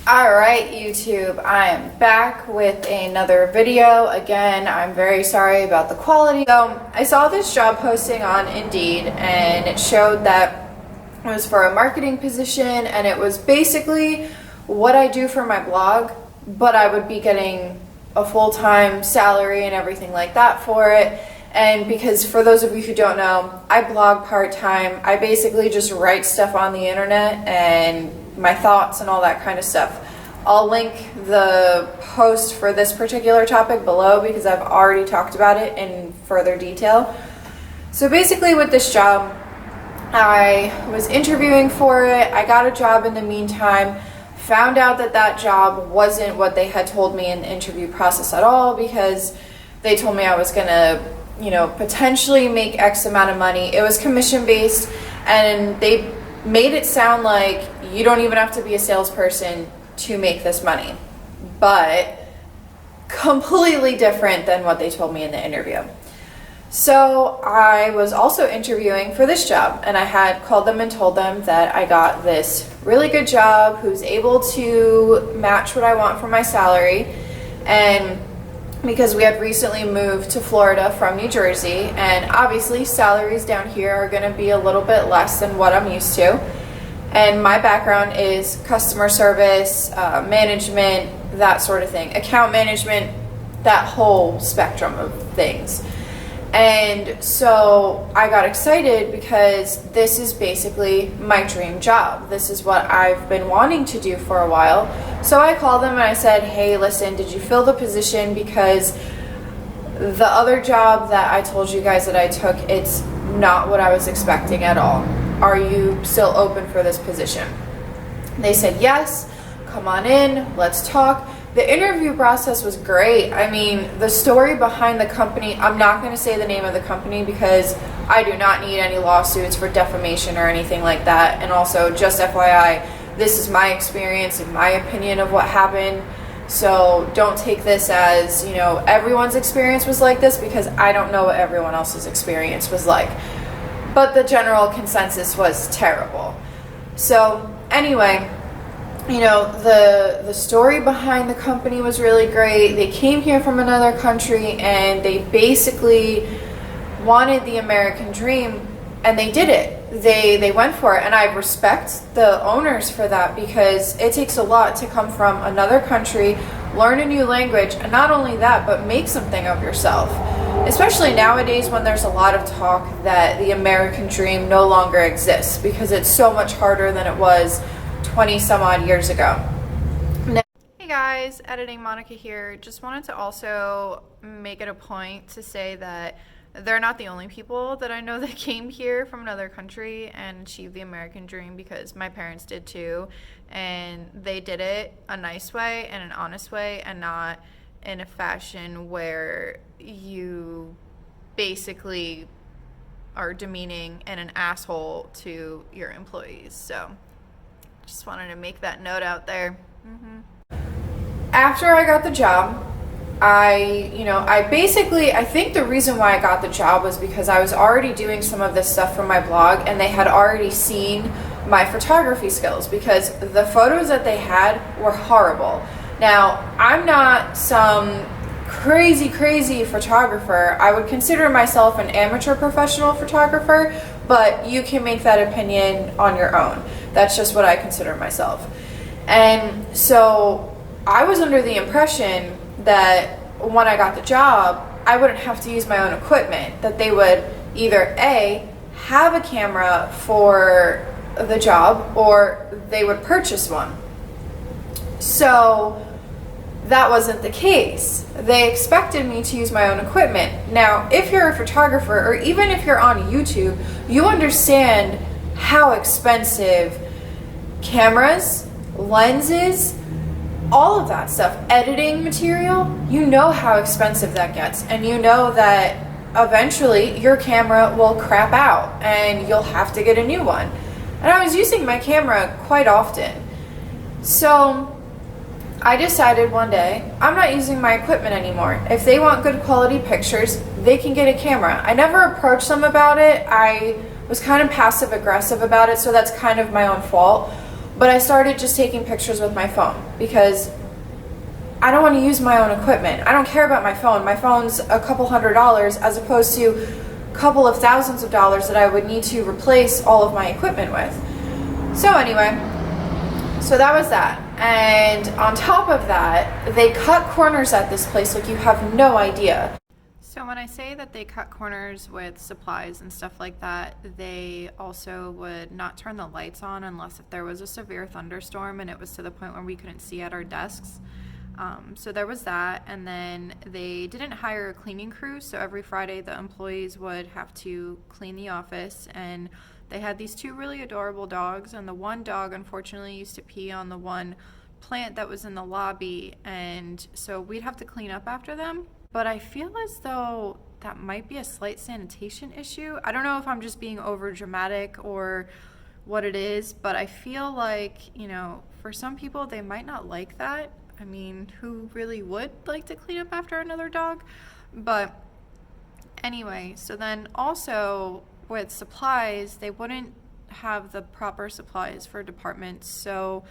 Alright YouTube, I am back with another video. Again, I'm very sorry about the quality. So I saw this job posting on Indeed and it showed that it was for a marketing position and it was basically what I do for my blog, but I would be getting a full-time salary and everything like that for it. And because for those of you who don't know, I blog part-time. I basically just write stuff on the internet and my thoughts and all that kind of stuff. I'll link the post for this particular topic below because I've already talked about it in further detail. So basically with this job, I was interviewing for it. I got a job in the meantime, found out that that job wasn't what they had told me in the interview process at all, because they told me I was gonna, potentially make X amount of money. It was commission based and they made it sound like you don't even have to be a salesperson to make this money, but completely different than what they told me in the interview. So I was also interviewing for this job and I had called them and told them that I got this really good job who's able to match what I want for my salary, and because we had recently moved to Florida from New Jersey, and obviously salaries down here are going to be a little bit less than what I'm used to. And my background is customer service, management, that sort of thing, account management, that whole spectrum of things. And so I got excited because this is basically my dream job. This is what I've been wanting to do for a while. So I called them and I said, hey, listen, did you fill the position? Because the other job that I told you guys that I took, it's not what I was expecting at all. Are you still open for this position? They said, yes, come on in, let's talk. The interview process was great. I mean, the story behind the company, I'm not going to say the name of the company because I do not need any lawsuits for defamation or anything like that. And also, just FYI, this is my experience and my opinion of what happened. So don't take this as, everyone's experience was like this, because I don't know what everyone else's experience was like. But the general consensus was terrible. So anyway, the story behind the company was really great. They came here from another country and they basically wanted the American dream, and they did it. They went for it, and I respect the owners for that, because it takes a lot to come from another country, learn a new language, and not only that, but make something of yourself. Especially nowadays when there's a lot of talk that the American dream no longer exists because it's so much harder than it was 20 some odd years ago. Hey guys, Editing Monica here. Just wanted to also make it a point to say that they're not the only people that I know that came here from another country and achieved the American dream, because my parents did too, and they did it a nice way and an honest way, and not in a fashion where you basically are demeaning and an asshole to your employees. So just wanted to make that note out there. After I got the job, I think the reason why I got the job was because I was already doing some of this stuff for my blog, and they had already seen my photography skills, because the photos that they had were horrible. Now, I'm not some crazy photographer. I would consider myself an amateur professional photographer, but you can make that opinion on your own. That's just what I consider myself. And so I was under the impression that when I got the job, I wouldn't have to use my own equipment, that they would either A, have a camera for the job, or they would purchase one. So that wasn't the case. They expected me to use my own equipment. Now, if you're a photographer, or even if you're on YouTube, you understand how expensive cameras, lenses, all of that stuff, editing material, you know how expensive that gets, and you know that eventually your camera will crap out and you'll have to get a new one. And I was using my camera quite often. So I decided one day, I'm not using my equipment anymore. If they want good quality pictures, they can get a camera. I never approached them about it. I was kind of passive aggressive about it, so that's kind of my own fault. But I started just taking pictures with my phone because I don't want to use my own equipment. I don't care about my phone. My phone's a couple $100 as opposed to a couple of thousands of dollars that I would need to replace all of my equipment with. So anyway, so that was that. And on top of that, they cut corners at this place like you have no idea. So when I say that they cut corners with supplies and stuff like that, they also would not turn the lights on unless if there was a severe thunderstorm and it was to the point where we couldn't see at our desks. So there was that, and then they didn't hire a cleaning crew, so every Friday the employees would have to clean the office, and they had these two really adorable dogs, and the one dog unfortunately used to pee on the one plant that was in the lobby, and so we'd have to clean up after them. But I feel as though that might be a slight sanitation issue. I don't know if I'm just being over dramatic or what it is, but I feel like, you know, for some people they might not like that. I mean, who really would like to clean up after another dog? But anyway, so then also with supplies, they wouldn't have the proper supplies for departments. So,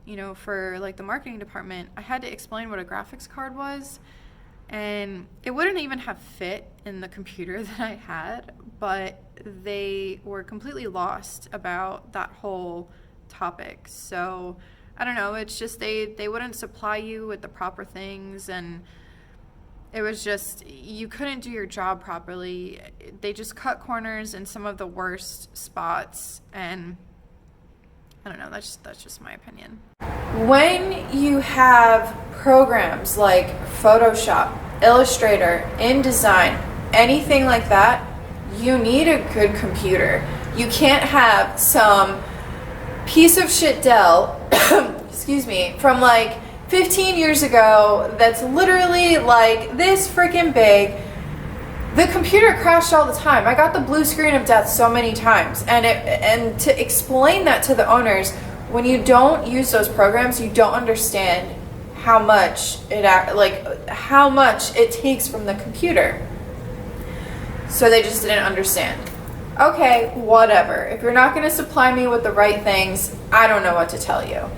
you know, for like the marketing department, I had to explain what a graphics card was, and it wouldn't even have fit in the computer that I had, but they were completely lost about that whole topic. So I don't know, it's just they wouldn't supply you with the proper things, and it was just, you couldn't do your job properly. They just cut corners in some of the worst spots, and I don't know, that's just my opinion. When you have programs like Photoshop, Illustrator, InDesign, anything like that, you need a good computer. You can't have some piece of shit Dell excuse me, from like 15 years ago that's literally like this freaking big. The computer crashed all the time. I got the blue screen of death so many times, and to explain that to the owners, when you don't use those programs, you don't understand how much how much it takes from the computer. So they just didn't understand. Okay, whatever. If you're not going to supply me with the right things, I don't know what to tell you.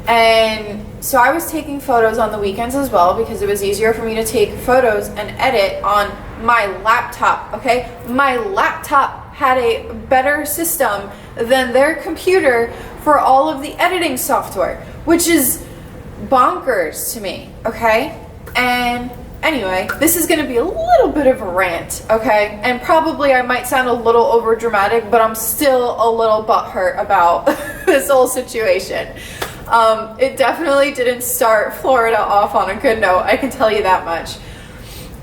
And so I was taking photos on the weekends as well because it was easier for me to take photos and edit on my laptop, okay? My laptop had a better system than their computer for all of the editing software, which is bonkers to me, okay? And anyway, this is going to be a little bit of a rant, okay? And probably I might sound a little over dramatic, but I'm still a little butthurt about this whole situation. It definitely didn't start Florida off on a good note, I can tell you that much.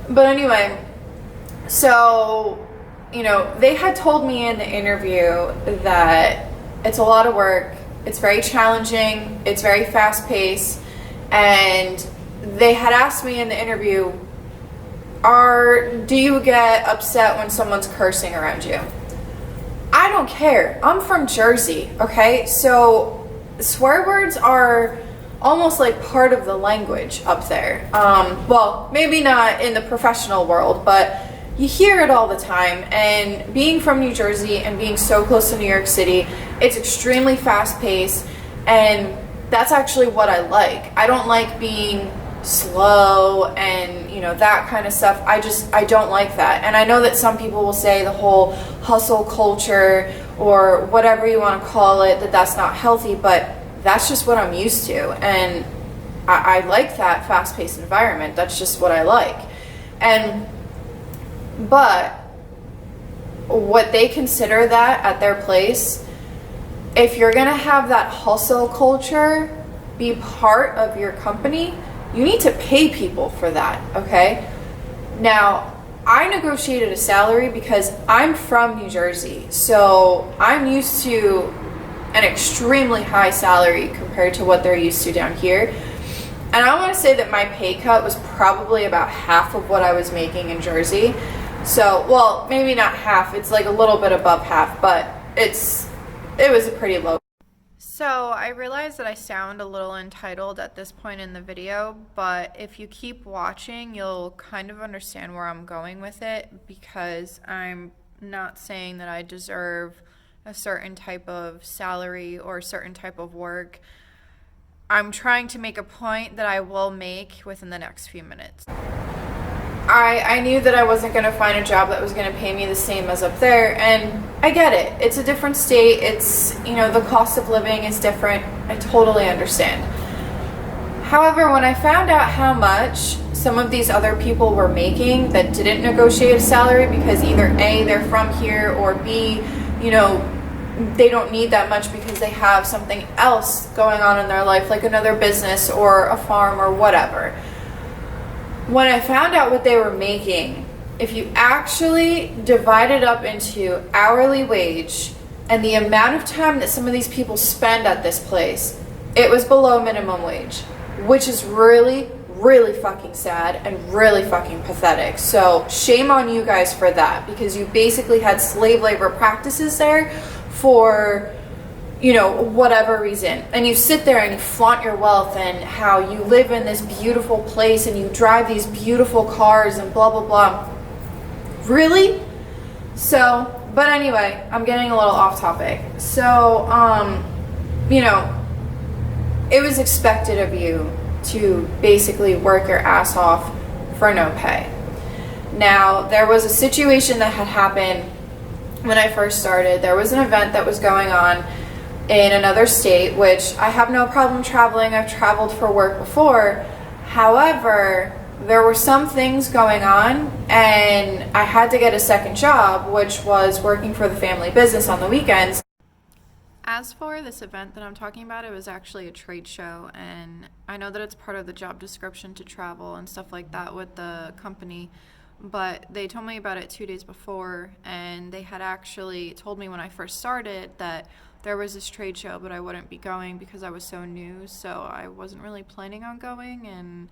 But anyway, so, you know, they had told me in the interview that it's a lot of work, it's very challenging, it's very fast-paced, and they had asked me in the interview, do you get upset when someone's cursing around you? I don't care. I'm from Jersey, okay? So swear words are almost like part of the language up there. Well, maybe not in the professional world, but you hear it all the time. And being from New Jersey and being so close to New York City, it's extremely fast-paced, and that's actually what I like. I don't like being slow and, you know, that kind of stuff. I don't like that. And I know that some people will say the whole hustle culture or whatever you want to call it, that's not healthy, but that's just what I'm used to. And I like that fast-paced environment. That's just what I like. But what they consider that at their place, if you're gonna have that hustle culture be part of your company, you need to pay people for that, okay? Now, I negotiated a salary because I'm from New Jersey, so I'm used to an extremely high salary compared to what they're used to down here. And I want to say that my pay cut was probably about half of what I was making in Jersey. So, well, maybe not half, it's like a little bit above half, but it was a pretty low. So I realize that I sound a little entitled at this point in the video, but if you keep watching, you'll kind of understand where I'm going with it, because I'm not saying that I deserve a certain type of salary or a certain type of work, I'm trying to make a point that I will make within the next few minutes. I knew that I wasn't going to find a job that was going to pay me the same as up there, and I get it. It's a different state. It's, the cost of living is different. I totally understand. However, when I found out how much some of these other people were making that didn't negotiate a salary because either A, they're from here, or B, they don't need that much because they have something else going on in their life, like another business or a farm or whatever. When I found out what they were making, if you actually divide it up into hourly wage and the amount of time that some of these people spend at this place, it was below minimum wage, which is really, really fucking sad and really fucking pathetic. So shame on you guys for that, because you basically had slave labor practices there for whatever reason, and you sit there and you flaunt your wealth and how you live in this beautiful place and you drive these beautiful cars and blah blah blah. Really? So, but anyway, I'm getting a little off topic. So it was expected of you to basically work your ass off for no pay. Now, there was a situation that had happened when I first started. There was an event that was going on in another state, which I have no problem traveling. I've traveled for work before. However, there were some things going on and I had to get a second job, which was working for the family business on the weekends. As for this event that I'm talking about, it was actually a trade show, and I know that it's part of the job description to travel and stuff like that with the company, but they told me about it 2 days before, and they had actually told me when I first started that there was this trade show, but I wouldn't be going because I was so new, so I wasn't really planning on going. And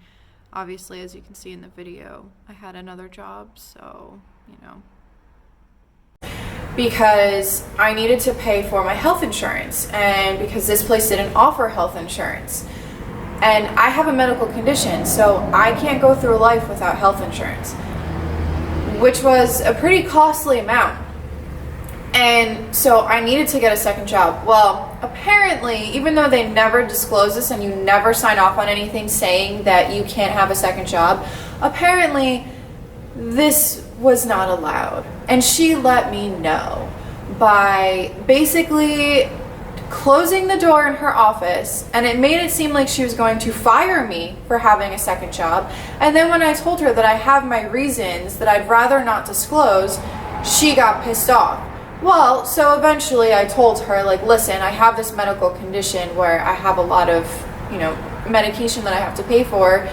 obviously, as you can see in the video, I had another job, so because I needed to pay for my health insurance, and because this place didn't offer health insurance, and I have a medical condition, so I can't go through life without health insurance, which was a pretty costly amount. And so I needed to get a second job. Well, apparently, even though they never disclose this and you never sign off on anything saying that you can't have a second job, apparently this was not allowed. And she let me know by basically closing the door in her office, and it made it seem like she was going to fire me for having a second job. And then when I told her that I have my reasons that I'd rather not disclose, she got pissed off. Well, so eventually I told her, like, listen, I have this medical condition where I have a lot of, medication that I have to pay for.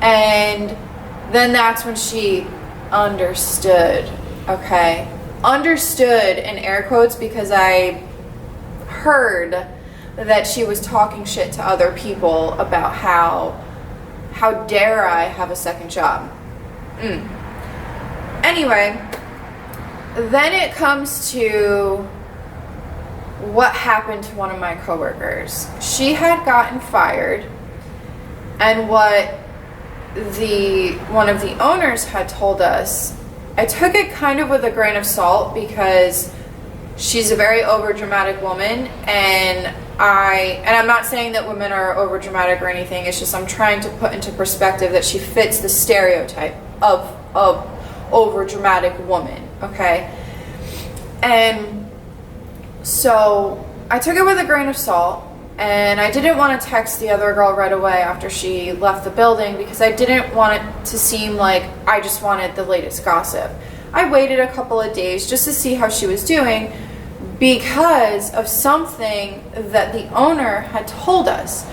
And then that's when she understood, okay? Understood in air quotes, because I heard that she was talking shit to other people about how dare I have a second job. Anyway, then it comes to what happened to one of my coworkers. She had gotten fired, and what one of the owners had told us, I took it kind of with a grain of salt, because she's a very overdramatic woman, and I'm not saying that women are overdramatic or anything. It's just I'm trying to put into perspective that she fits the stereotype of overdramatic woman. Okay, and so I took it with a grain of salt, and I didn't want to text the other girl right away after she left the building, because I didn't want it to seem like I just wanted the latest gossip. I waited a couple of days just to see how she was doing, because of something that the owner had told us.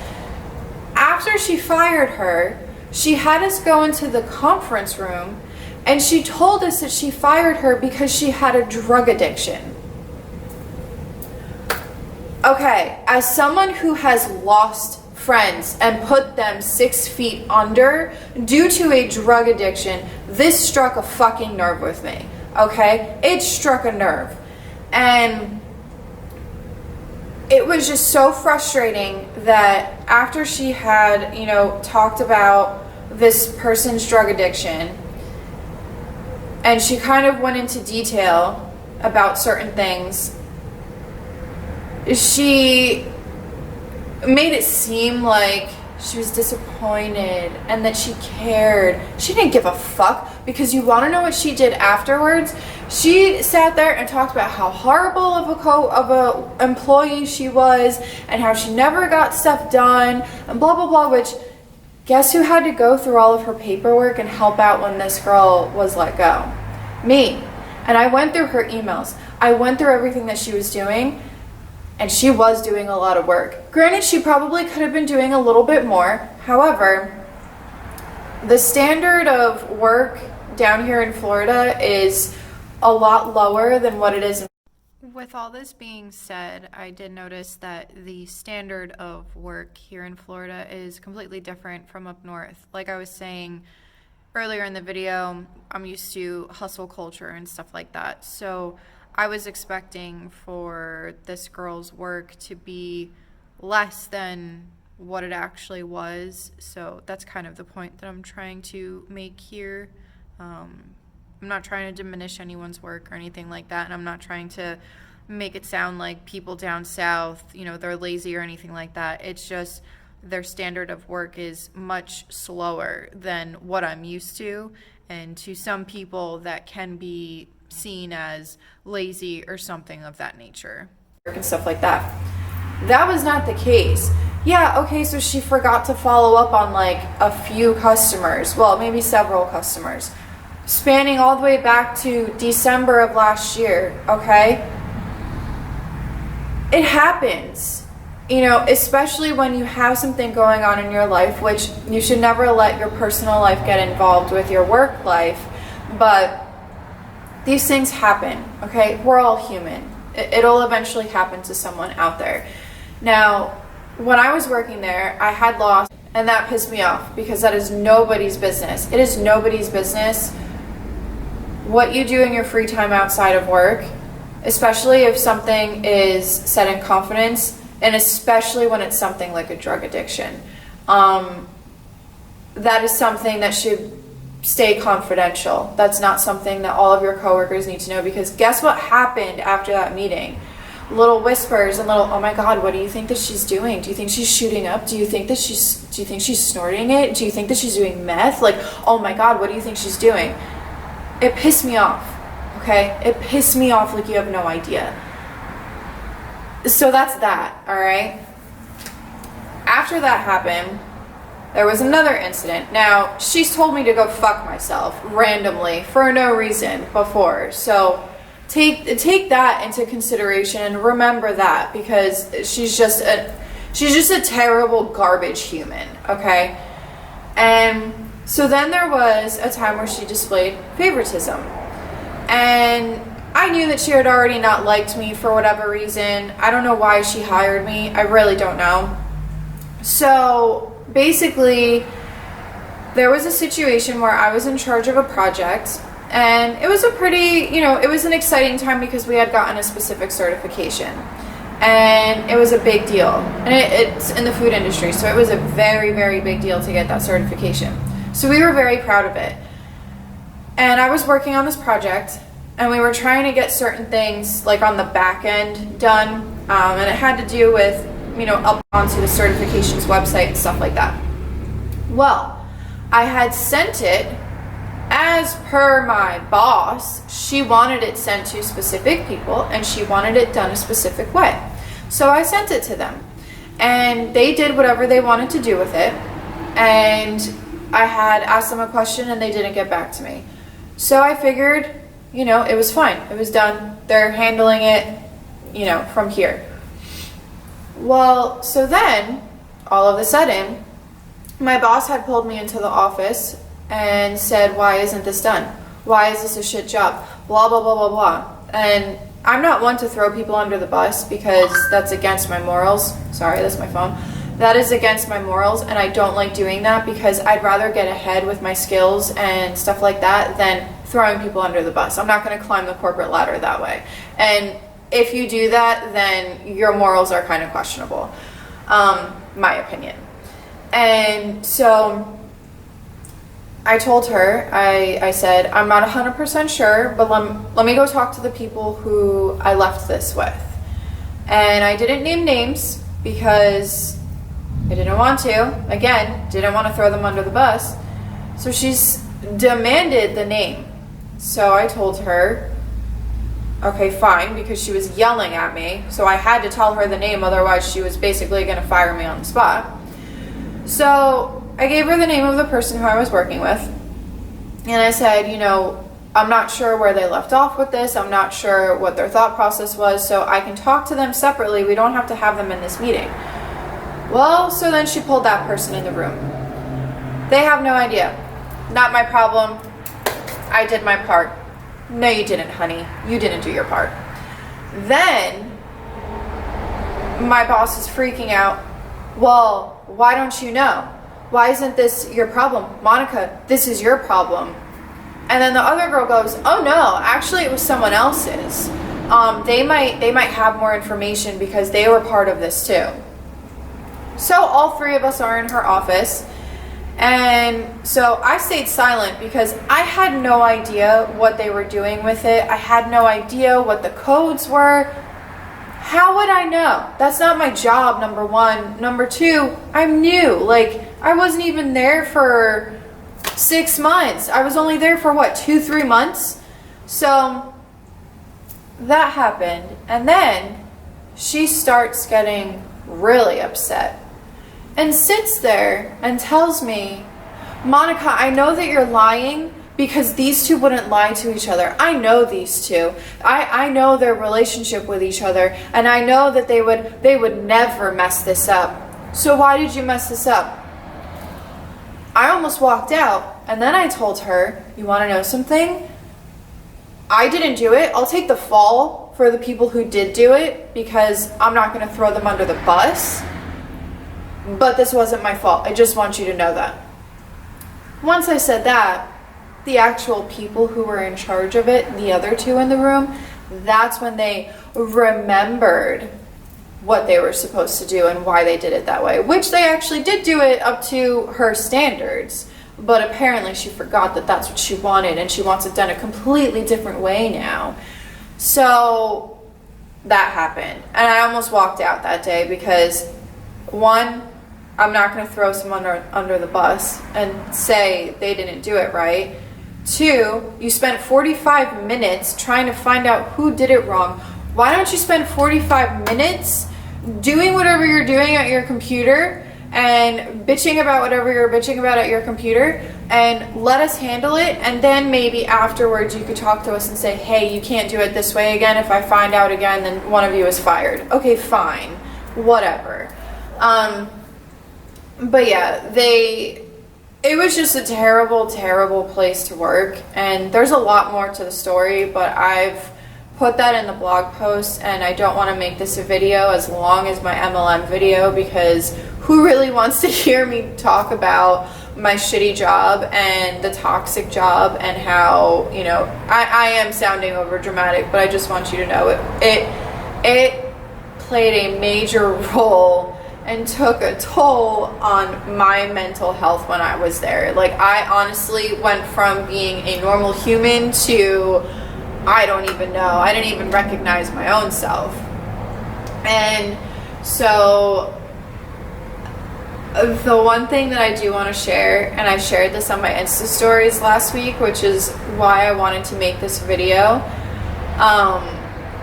After she fired her, she had us go into the conference room, and she told us that she fired her because she had a drug addiction. Okay, as someone who has lost friends and put them 6 feet under due to a drug addiction, this struck a fucking nerve with me, okay? It struck a nerve. And it was just so frustrating that after she had, talked about this person's drug addiction, and she kind of went into detail about certain things, she made it seem like she was disappointed and that she cared. She didn't give a fuck, because you want to know what she did afterwards? She sat there and talked about how horrible of a employee she was and how she never got stuff done and blah blah blah, which guess who had to go through all of her paperwork and help out when this girl was let go? Me. And I went through her emails. I went through everything that she was doing, and she was doing a lot of work. Granted, she probably could have been doing a little bit more. However, the standard of work down here in Florida is a lot lower than what it is. With all this being said, I did notice that the standard of work here in Florida is completely different from up north. Like I was saying earlier in the video, I'm used to hustle culture and stuff like that. So I was expecting for this girl's work to be less than what it actually was. So that's kind of the point that I'm trying to make here. I'm not trying to diminish anyone's work or anything like that, and I'm not trying to make it sound like people down south, they're lazy or anything like that. It's just their standard of work is much slower than what I'm used to, and to some people that can be seen as lazy or something of that nature. And stuff like that. That was not the case. Yeah, okay, so she forgot to follow up on like a few customers, well, maybe several customers, spanning all the way back to December of last year, okay? It happens, especially when you have something going on in your life, which you should never let your personal life get involved with your work life, but these things happen, okay? We're all human. It'll eventually happen to someone out there. Now, when I was working there, I had lost, and that pissed me off, because that is nobody's business. It is nobody's business what you do in your free time outside of work, especially if something is said in confidence, and especially when it's something like a drug addiction. That is something that should stay confidential. That's not something that all of your coworkers need to know, because guess what happened after that meeting? Little whispers and little, oh my god, what do you think that she's doing? Do you think she's shooting up? Do you think she's snorting it? Do you think that she's doing meth? Like, oh my god, what do you think she's doing? It pissed me off, okay? It pissed me off like you have no idea. So that's that, all right? After that happened, there was another incident. Now, she's told me to go fuck myself randomly for no reason before. So take that into consideration and remember that, because she's just a terrible garbage human, okay? And so then there was a time where she displayed favoritism. And I knew that she had already not liked me for whatever reason. I don't know why she hired me. I really don't know. So basically, there was a situation where I was in charge of a project, and it was a pretty, it was an exciting time because we had gotten a specific certification, and it was a big deal. And it's in the food industry, so it was a very, very big deal to get that certification. So we were very proud of it. And I was working on this project, and we were trying to get certain things like on the back end done, and it had to do with, up onto the certifications website and stuff like that. Well, I had sent it as per my boss. She wanted it sent to specific people, and she wanted it done a specific way. So I sent it to them, and they did whatever they wanted to do with it, and I had asked them a question and they didn't get back to me. So I figured, it was fine. It was done. They're handling it, from here. Well, so then, all of a sudden, my boss had pulled me into the office and said, why isn't this done? Why is this a shit job? Blah, blah, blah, blah, blah. And I'm not one to throw people under the bus, because that's against my morals. Sorry, that's my phone. That is against my morals, and I don't like doing that, because I'd rather get ahead with my skills and stuff like that than throwing people under the bus. I'm not going to climb the corporate ladder that way. And if you do that, then your morals are kind of questionable, my opinion. And so I told her, I said, I'm not 100% sure, but let me go talk to the people who I left this with. And I didn't name names because I didn't want to. Again, didn't want to throw them under the bus. So she's demanded the name. So I told her, okay, fine, because she was yelling at me. So I had to tell her the name, otherwise she was basically going to fire me on the spot. So I gave her the name of the person who I was working with. And I said, you know, I'm not sure where they left off with this. I'm not sure what their thought process was, so I can talk to them separately. We don't have to have them in this meeting. Well, so then she pulled that person in the room. They have no idea. Not my problem. I did my part. No, you didn't, honey. You didn't do your part. Then my boss is freaking out. Well, why don't you know? Why isn't this your problem? Monica, this is your problem. And then the other girl goes, oh no, actually it was someone else's. They might have more information because they were part of this too. So all three of us are in her office. And so I stayed silent because I had no idea what they were doing with it. I had no idea what the codes were. How would I know? That's not my job, number one. Number two, I'm new. Like, I wasn't even there for 6 months. I was only there for what, 2-3 months? So that happened. And then she starts getting really upset and sits there and tells me, Monica, I know that you're lying because these two wouldn't lie to each other. I know these two. I know their relationship with each other, and I know that they would never mess this up. So why did you mess this up? I almost walked out, and then I told her, you want to know something? I didn't do it. I'll take the fall for the people who did do it because I'm not going to throw them under the bus. But this wasn't my fault. I just want you to know that. Once I said that, the actual people who were in charge of it, the other two in the room, that's when they remembered what they were supposed to do and why they did it that way, which they actually did do it up to her standards. But apparently she forgot that that's what she wanted, and she wants it done a completely different way now. So that happened. And I almost walked out that day because, one, I'm not going to throw someone under the bus and say they didn't do it right. Two, you spent 45 minutes trying to find out who did it wrong. Why don't you spend 45 minutes doing whatever you're doing at your computer and bitching about whatever you're bitching about at your computer and let us handle it, and then maybe afterwards you could talk to us and say, hey, you can't do it this way again. If I find out again, then one of you is fired. Okay, fine. Whatever. But yeah, it was just a terrible, terrible place to work, and there's a lot more to the story, but I've put that in the blog post, and I don't want to make this a video as long as my MLM video because who really wants to hear me talk about my shitty job and the toxic job and how, you know, I am sounding over dramatic, but I just want you to know it played a major role and took a toll on my mental health when I was there. Like, I honestly went from being a normal human to, I don't even know, I didn't even recognize my own self. And so the one thing that I do want to share, and I shared this on my Insta stories last week, which is why I wanted to make this video,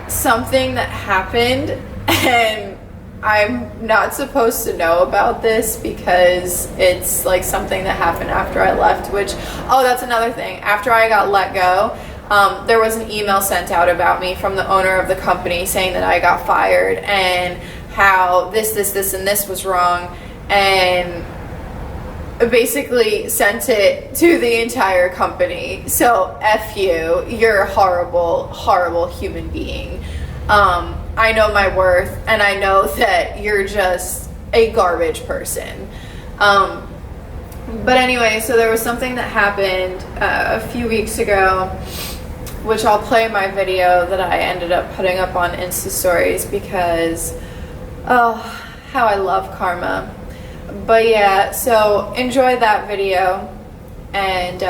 something that happened, and I'm not supposed to know about this because it's like something that happened after I left, which, oh, that's another thing. After I got let go, there was an email sent out about me from the owner of the company saying that I got fired and how this, and this was wrong, and basically sent it to the entire company. So F you, you're a horrible, horrible human being. I know my worth, and I know that you're just a garbage person. But anyway, so there was something that happened a few weeks ago, which I'll play my video that I ended up putting up on Insta stories because, oh, how I love karma. But yeah, so enjoy that video, and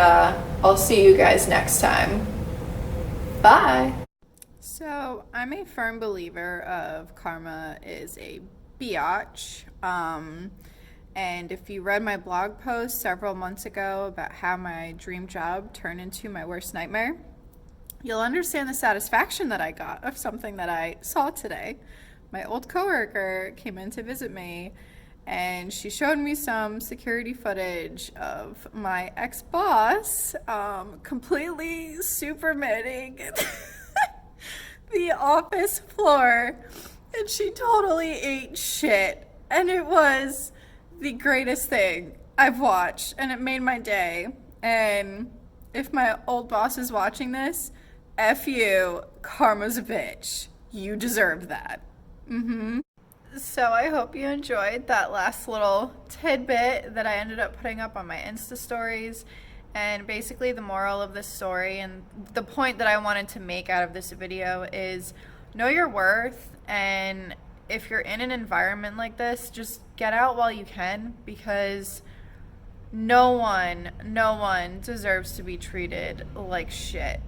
I'll see you guys next time. Bye. So So I'm a firm believer of karma is a biatch. And if you read my blog post several months ago about how my dream job turned into my worst nightmare, you'll understand the satisfaction that I got of something that I saw today. My old coworker came in to visit me, and she showed me some security footage of my ex-boss completely supermaning the office floor, and she totally ate shit, and it was the greatest thing I've watched, and it made my day. And if my old boss is watching this, F you, karma's a bitch. You deserve that. So I hope you enjoyed that last little tidbit that I ended up putting up on my Insta stories. And basically the moral of this story and the point that I wanted to make out of this video is know your worth, and if you're in an environment like this, just get out while you can, because no one deserves to be treated like shit.